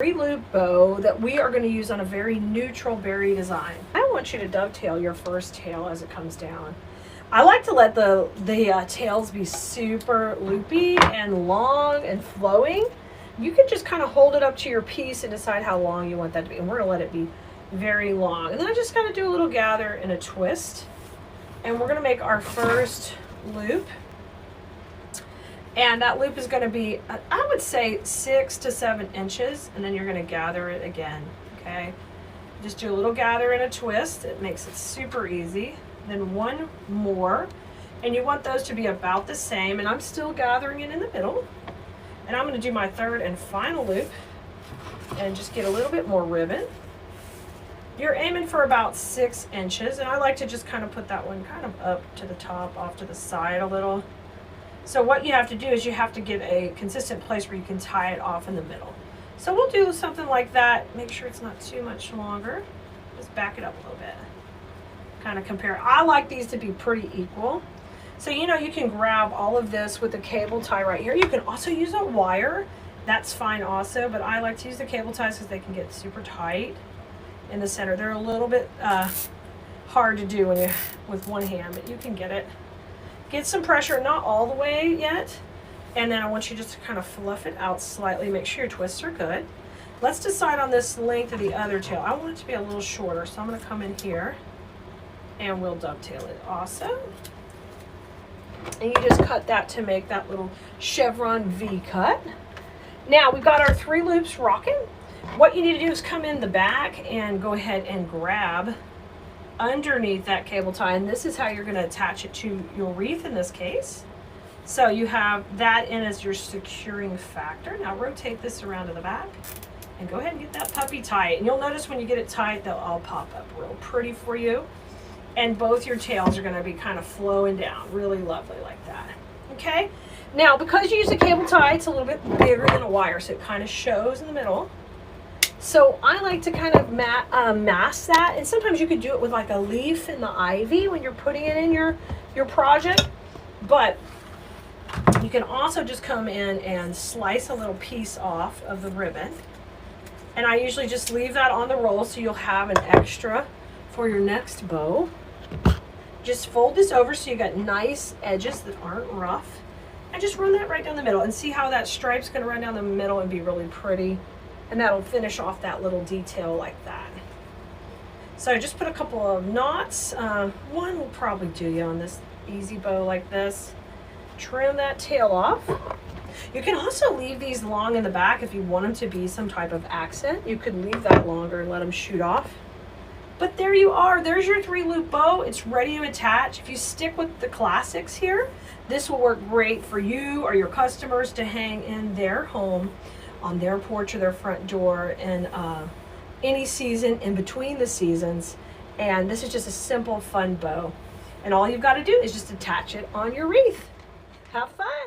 3-loop bow that we are going to use on a very neutral berry design. I want you to dovetail your first tail as it comes down. I like to let the tails be super loopy and long and flowing. You can just kind of hold it up to your piece and decide how long you want that to be. And we're going to let it be very long. And then I just kind of do a little gather and a twist. And we're going to make our first loop. And that loop is going to be, I would say, 6 to 7 inches, and then you're going to gather it again, okay? Just do a little gather and a twist. It makes it super easy. Then one more, and you want those to be about the same, and I'm still gathering it in the middle. And I'm going to do my third and final loop and just get a little bit more ribbon. You're aiming for about 6 inches, and I like to just kind of put that one kind of up to the top, off to the side a little. So what you have to do is you have to get a consistent place where you can tie it off in the middle. So we'll do something like that. Make sure it's not too much longer. Just back it up a little bit. Kind of compare. I like these to be pretty equal. So you know you can grab all of this with a cable tie right here. You can also use a wire. That's fine also, but I like to use the cable ties because they can get super tight in the center. They're a little bit hard to do when you with one hand, but you can get it. Get some pressure, not all the way yet. And then I want you just to kind of fluff it out slightly. Make sure your twists are good. Let's decide on this length of the other tail. I want it to be a little shorter, so I'm going to come in here and we'll dovetail it also. And you just cut that to make that little chevron V cut. Now we've got our 3 loops rocking. What you need to do is come in the back and go ahead and grab underneath that cable tie, and this is how you're going to attach it to your wreath in this case. So you have that in as your securing factor. Now rotate this around to the back and go ahead and get that puppy tight. And you'll notice when you get it tight, they'll all pop up real pretty for you. And both your tails are going to be kind of flowing down really lovely like that. Okay? Now because you use a cable tie, it's a little bit bigger than a wire, so it kind of shows in the middle. So I like to kind of mask that, and sometimes you could do it with like a leaf in the ivy when you're putting it in your project, but you can also just come in and slice a little piece off of the ribbon, and I usually just leave that on the roll so you'll have an extra for your next bow. Just fold this over so you got nice edges that aren't rough, and just run that right down the middle, and see how that stripe's going to run down the middle and be really pretty. And that'll finish off that little detail like that. So just put a couple of knots. One will probably do you on this easy bow like this. Trim that tail off. You can also leave these long in the back if you want them to be some type of accent. You could leave that longer and let them shoot off. But there you are. There's your 3-loop bow. It's ready to attach. If you stick with the classics here, this will work great for you or your customers to hang in their home, on their porch or their front door in any season in between the seasons. And this is just a simple, fun bow. And all you've got to do is just attach it on your wreath. Have fun.